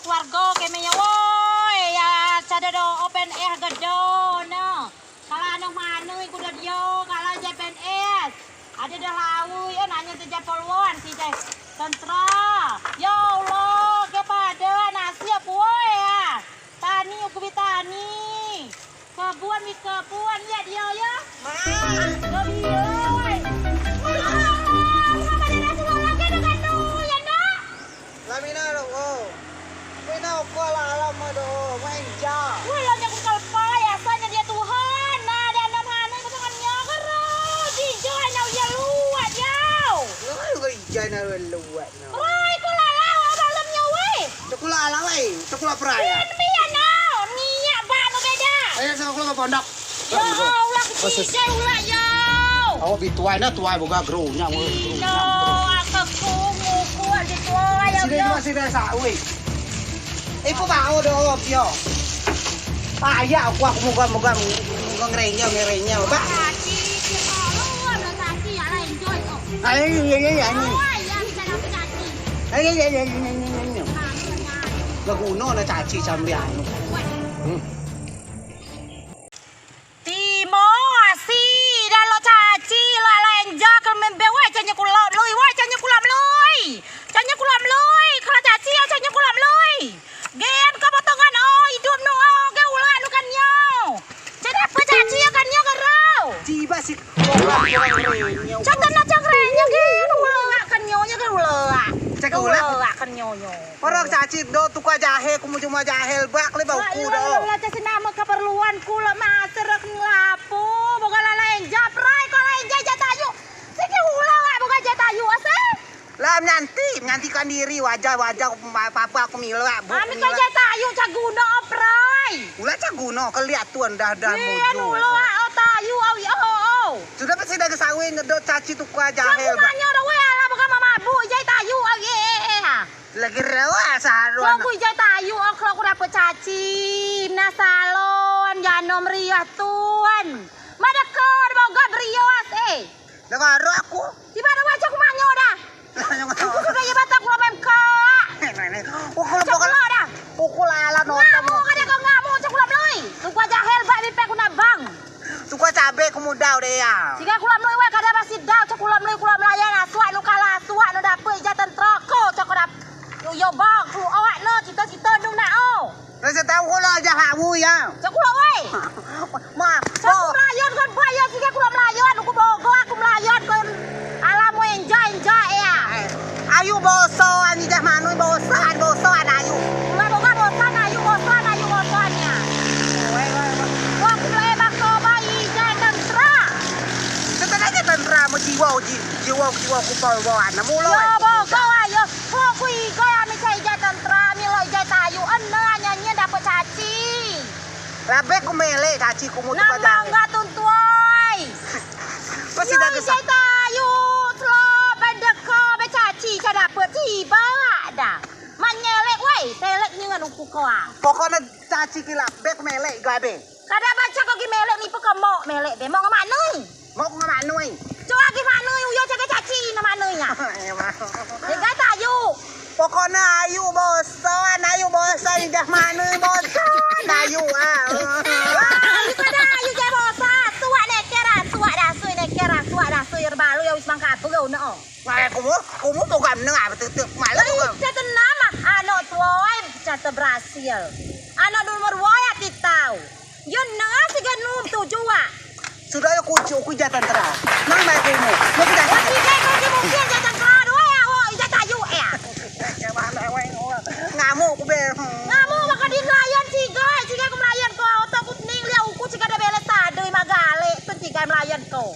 keluarga kemenya woi ya cadado open air gado no. Kalau anak mana ikut dia kalau JPNS ada dah lawu ya nanya tu Japolwan si teh tentra. Ya Allah kepada nasi apa woi ya. Tani aku tani. Kebuan mi kebuan ya dia ya. Lebih woi. Lamina dong, Mina ko alam mo do, menja. Wala niya kung kalpaya, sana dia Tuhan. Nah, dia namanya ketangan niya karo. Di joy na ya luat yaw. Ay, ko ijay na luwat no. Ray ko lalaw alam niya we. Tukula alam ay, tukula praya. Miya na, niya ba no beda. Ayan sa tukula pondok. Ya Allah kijay ula yaw. Ako bituay na tuay boga grow nya mo. No, ako kumuku di tuwa yaw. Sige mo sila sa uwi. Ipo ba ako do pio. Paya ako muga ngrenya ba. Tati, si Allah na tati ala enjoy ko. Ay. Ay, ya bisa na tati. Ay. Laguno na chachi sambiano. Timo asi dah lo caci lo ala enjak ke membe wai canya kula lui wai canya kulam lui. Canya kulam lui kalau caci ya canya kulam lui. Gen ka potongan oh hidup no oh ge ulah nu kan nyo. Jadi apa caci ya kan nyo garau. Tiba si ngrenya. Catan na cakrenya gen ulah kan nyo nya ge ulah. Cek ulah. Kan nyo nyo. Orang caci do tuka jahe kumu cuma jahel bak le bauku do. Lah caci nama keperluan kula maserek nglapo boga lalaen japrai kok laen jatayu. Siki ulah lah boga jatayu ase. Lah nyantikan diri wajah papa aku mila. Ami ka jatayu caguna oprai. Ulah caguno kelihatan dah Iya muju. ulah otayu awi oh. Sudah pasti dah kesawin do caci tuka jahel Aku bak. manyo dah we ala boga mamabu jatayu awi Lagi rawa saharuan. Kok jatayu oklo ku dapet caci na salon janom riah tuan. Madakon boga rios Nakaro aku. Di mana wajah ku manyo dah. Aku sudah ya bata kula memka. Pukul Coklo dah. pukul ala nota Ngamu kada kau ngamu coklo mloi. Tukwa jahel bak bipe ku nabang. Suka cabe kemudau deh ya. Jika kula mloi we kada masih dau coklo mloi kula melayan aswak nu kala aswak nu dapet jatan troko coklo dap. Yo bang ku awak no cita-cita dung na oh. Rasa tahu kalau aja hamu ya. Coklo we. Ma, Aku melayan kan bayar jika kula melayan aku bogo aku melayan kan alamu enjay ya. Ayu boso ani dah manu boso ayu. Kula boga bosan ayu-bosannya. Wah kula bakso bayi jangan tra. Setelah tentra mau jiwa ku bawa na mulo. Yo bogo ayo. Kok kui go ami cai jatan tra mi lo jai tayu enne nyanyi dapat caci. Labe ku mele caci ku mutu Nambah pada. enggak tuntuai. Pasti dah kesal. Jai tayu slo bedeko be caci ca dapet tiba dah. Manyelek wei, telek nyengan uku koa. Pokoknya caci kila bek mele gabe. Kada baca kok gi melek ni pekemo melek be mau ngamanui. Mau ngamanui. Coba gi manui uyo jaga caci na manuinya. Jaga tayu. Pokoknya ayu boso dah manui boso ayu ah. Wah, kada ayu jaga bosa, tua nekera, tua dah sui balu ya wis mangka beu no. Ngai kumu program nang betul malah program. Jatuh nama ano tuai jatuh Brasil. Ano nomor waya titau. Yun na siga num tujua. Sudah aku jatan terang. Nang mai kumu. Mau kita. Wati kay ko di mungkin jatuh kado ya wo ija tayu ya. Ngamu ku be. Ngamu maka di melayan ciga ku melayan ko auto ku ning lia uku ciga da bele sadeuy magale tun ciga melayan ko.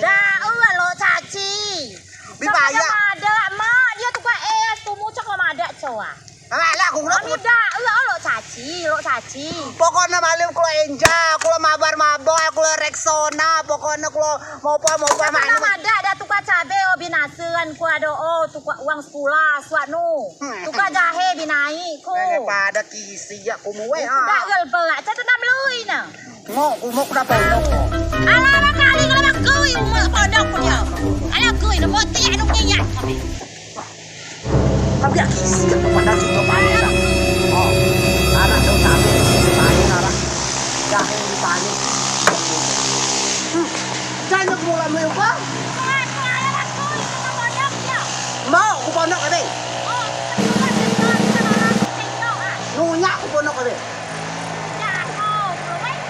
Da lo caci. Bibaya. Ada mak dia tukang es kumu cok ada coa. Alah aku Kami dah lo caci. Pokoknya malam kalau enja, kalau mabar, kalau Rexona, pokoknya kalau mau apa Mana ada tukang cabe oh binaseun ku ada oh tukang uang 10 suanu. Tukang jahe binai ku. Pada kisi ya kumu we. Dah gel beulak catet nam leuy na. Mau kumu kenapa pondok? Alah kali kalau mak kuy umur pondok ku dia. Alah kuy na motiah nu nyiyak kami. Tapi ya kisi ya pada situ pada. ponok ka be. Nunya aku ponok ka be.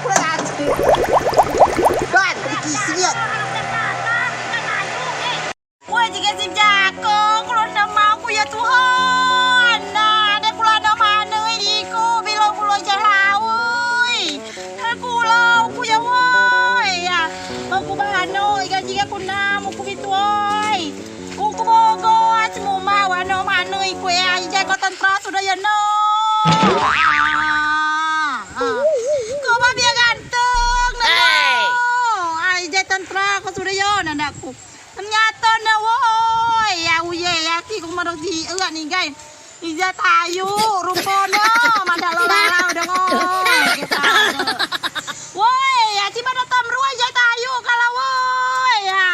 Kurang ajar. Kan, kisinya. Woi, jika si jago, kalau nama aku ya Tuhan. Nah, ada pulau nama anu iku, bilang pulau Jalawi. Aku ya woi ya. Aku bahano, jika aku nama aku bituai. Aku bogo, semua mau anu manu iku ya, jika kau tantra sudah ya no. Kau babi ganteng, ay, jika tantra kau sudah ya, nandaku. Ternyata na woi ya uye ya ki kung marang di ni guys ija tayo rupono madalo lalau dong kita woi ya ciba datang ruai ja tayo kalau woi ya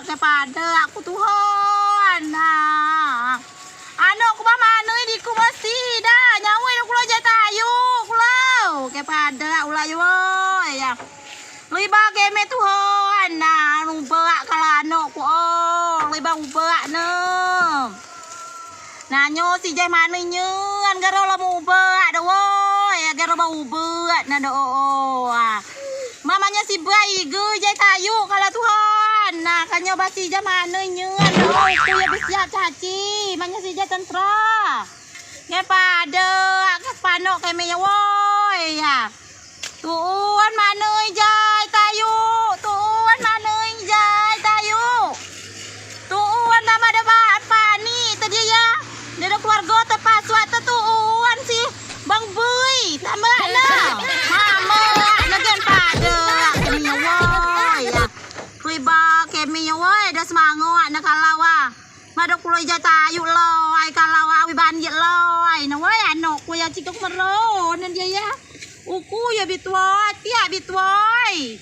kepada aku Tuhan nah ano ku ba manu di ku mesti dah nyawe ku lo ja tayo kulau kepada ulay woi ya liba game Tuhan nah ruba kalano ku oh liba uba ne nah nyo si jai mana nyen garo la uba do woi garo ba uba na do mamanya si bayi ge jai tayu kala Tuhan nah kanyo ba si jai mana nyen do ku ya bisya caci manya si jai tantra nge pada ke panok ke me woi ya Tuhan mana jai tayu Tuhan mana jai tayu Tuhan nama ada apa nih tadi ya dari keluarga tepat suatu Tuhan sih Bang Bui tambah ada mama nagen pada kemi woi ya riba kemi woi dah semangat nak kalawa madok kulo jai tayu lo ai kalawa wi banjir lo ai na woi anok ku ya cikok mero nan dia ya uku ya bituai tia bituai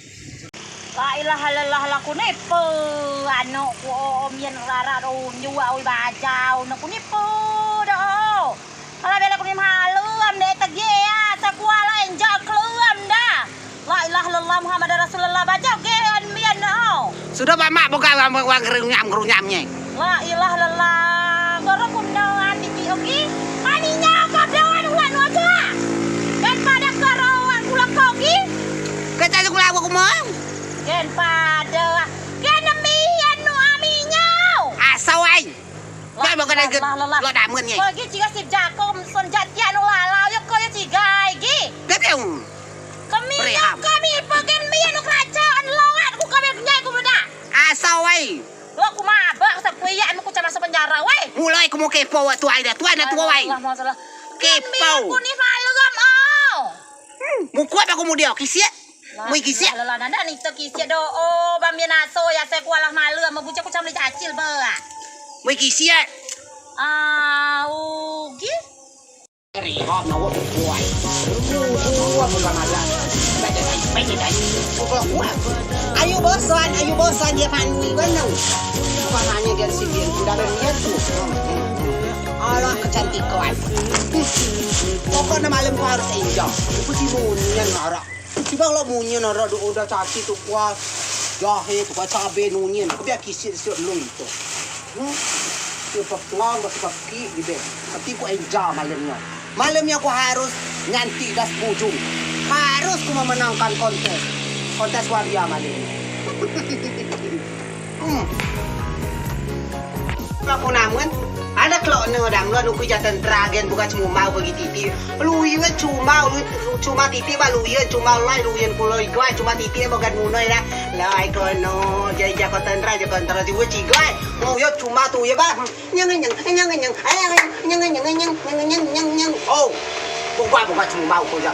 la ilaha illallah laku nepo ano ku om yen rara do nyua oi bajau na ku nepo do kala bela ku ni malum de tege ya sakuala enjak keluam dah la ilaha illallah muhammad rasulullah bajau ge an mian no Sudah Pak buka wang gerunyamnya. la ilaha illallah goro ku no ati ti oki aninya kadewan ulan waja dan pada karawan ulang kogi Kita tu kula aku mau. gen pada gen mian nu aminyau Asal ai. Kau bukan lagi lo damun ni. kogi jika sip jakom son jatian nu lalau yo koyo cigai gi Betul. kami kami pegen mian nu kerajaan lawat ku kami nyai ku beda Asal ai. lo ku mabak sakuya anu ku masuk penjara we Mulai aku mau kepo tu ai dah. Tuan tu ai. Kepo. ku ni malum oh Mukuat aku mau dia kisia. Mau kisia. la nanda ni to kisia do oh bamien aso ya se ku alah malum mabuca ku camli cacil ba Mau kisia. ugi Rihop nawa buai. Buat bukan malah. Ayo bosan dia mandi benar. Bukan hanya dia sendiri, sudah berniat tu. Allah kecantikan. Pokoknya malam kau harus enjoy. Aku sih munyi nara. Tiba kalau munyi nara udah caci tu kuat. Jahe tu kuat cabai nunyi. Aku biar kisir lu itu. Pepelang atau kaki gitu. Tapi aku enjoy malamnya. Malamnya aku harus nyanti das ujung. Harus aku memenangkan kontes waria malamnya. Aku namun ada keloneng orang lu aku jatan tragen bukan cuma mau bagi titi. Lu iya cuma titi ba lu iya cuma lai lu iya pulau ikai cuma titi bukan munoi dah. Lai kono jadi jakotan di wuci gai. Mau ya cuma tu ya ba. Nyeng. Oh. Bukan cuma mau aku aja.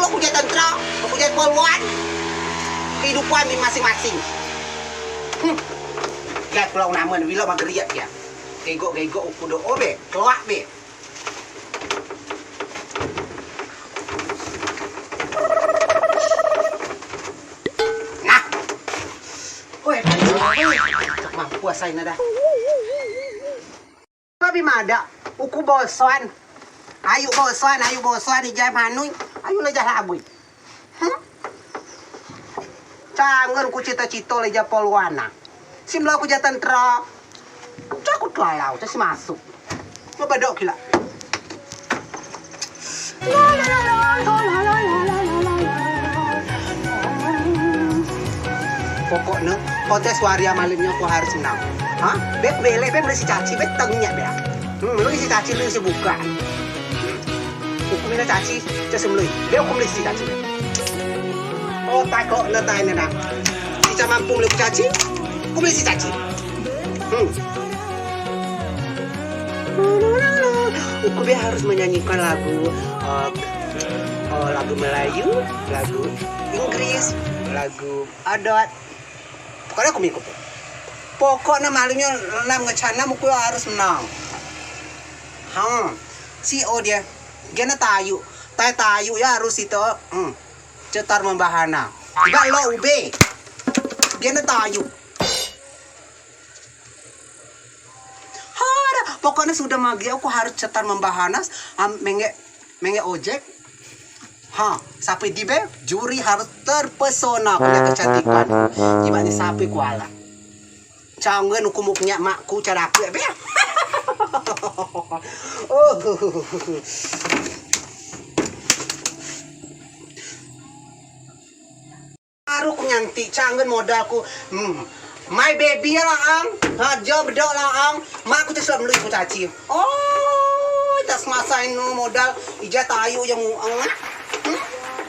Aku jatan tra, aku jatan polwan. Kehidupan masing-masing. Lihat pulau namun bila magriat ya. Gego ukudo obe, keluak be. Nah. Oi, cok mah puasain dah. Tapi mada, uku bosan. Ayo bosan di jam hanui. Ayo lejah labui. Cangan ku cita-cita leja polwana. Simla ku jatan tra. Cok takut lalau, saya masuk. Mau badok gila. Pokoknya kontes waria malamnya aku harus menang. Hah? Bek bele, bek si caci, bek tengnya bek. Lu si caci, lu si buka. Hukumnya caci, saya semului. Bek hukum si caci. Oh, tak kok letai nena. Si mampu lu caci, hukum si caci. Ukube harus menyanyikan lagu lagu Melayu, lagu Inggris, lagu adat. Pokoknya aku mikir. Pokoknya malunya nam ngecana muku harus menang. Si dia gana tayu ya harus itu. Cetar membahana. Tidak lo ube. Gana tayu. Pokoknya sudah magi aku harus cetar membahanas menge ojek. Sampai di be juri harus terpesona punya kecantikan. Gimana sampai kuala. Canggih nukumuknya makku cara aku ya be. Baru ku nyanti canggih modalku. My baby lah ang, job bedok lah ang, mak aku terus melalui ku caci. Oh, tas masa ini modal ija tayu yang ang,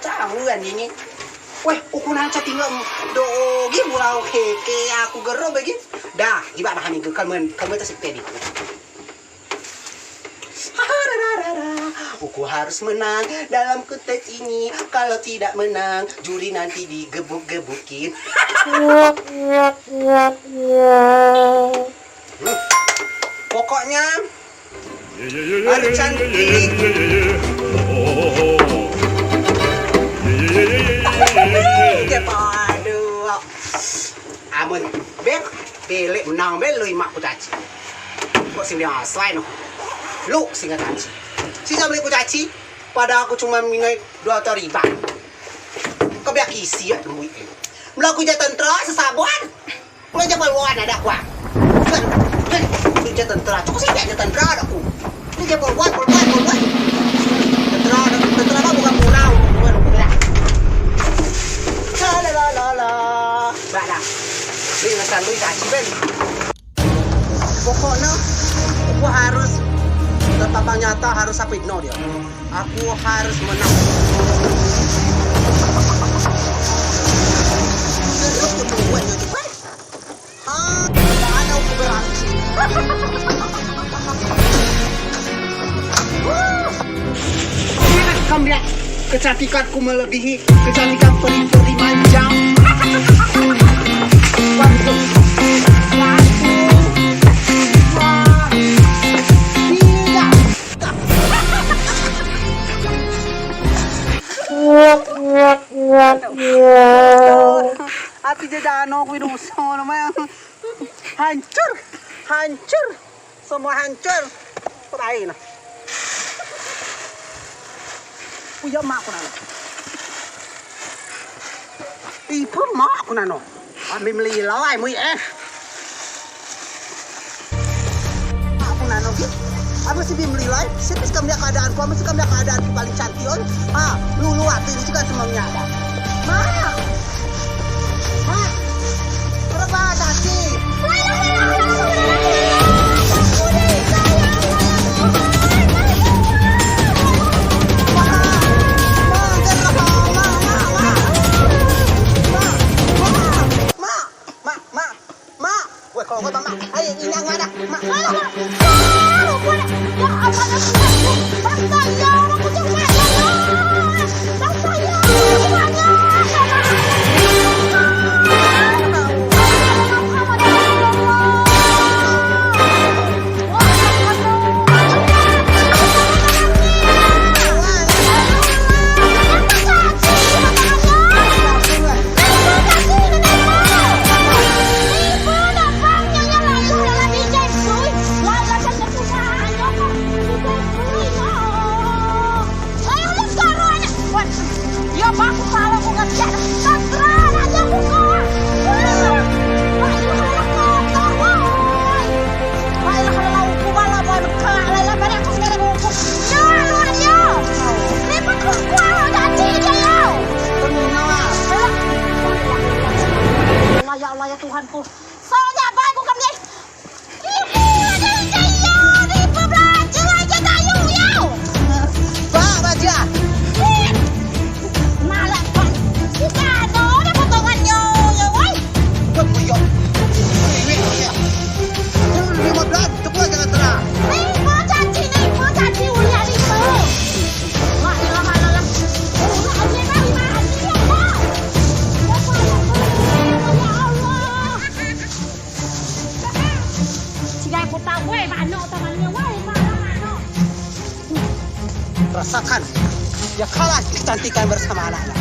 canggih ini. Weh, aku nanti tinggal dogi mulau keke aku gero bagi. Dah, gimana bahan itu kamu terus pedi. Aku harus menang dalam kontes ini. Kalau tidak menang, juri nanti digebuk-gebukin. Pokoknya harus cantik. Aduh, amun bek pelek menang bek lui mak ku caci. Kok sing dia asai no? Lu singa caci. Sisa beli ku caci, pada aku cuma mingai 2 atau riba. Kau biar kisi ya temu itu. Melaku je tentera sesabuan. Kau je baluan ada aku. Lu je tentera, cukup sih je tentera ada aku. Lu je baluan. Tentera apa bukan pulau, bukan pulau. La. Baiklah. Ini ngesan lu caci ben. Pokoknya aku harus tetap nyata harus sampai no dia. Aku harus menang. Terus kebuat itu kan? Ada aku berhasil. Kamu lihat kecantikanku melebihi kecantikan peri-peri manjang. Hati jadano aku inuso naman. Hancur. Semua hancur. Perahin. Puya mak aku nano. Ibu mak aku nano. Ambil melilai mu aku nano gitu. Apa sih bim melilai? Siapa sih kamu keadaan ku? Apa sih kamu keadaan paling cantik on? Lulu hati ini juga semuanya ada. Mak. Berapa caci? Kalau kau bang, ayo ini yang ada, mak. ku. Soalnya apa aku kami? Ibu ada kayu di pembelajar aja kayu ya. Pak Raja. Malah Pak. Kita ada potongannya ya woi. Buat buyok. Ini ya. Ini 15 cepat jangan telah. Nih, mau caci ulian itu. Wah, ilah malah. Ulah aja kali mati ya, Pak. Ya Allah. Jika aku tahu, mana temannya, mana. Rasakan. Ya kalah kecantikan bersama anak-anak.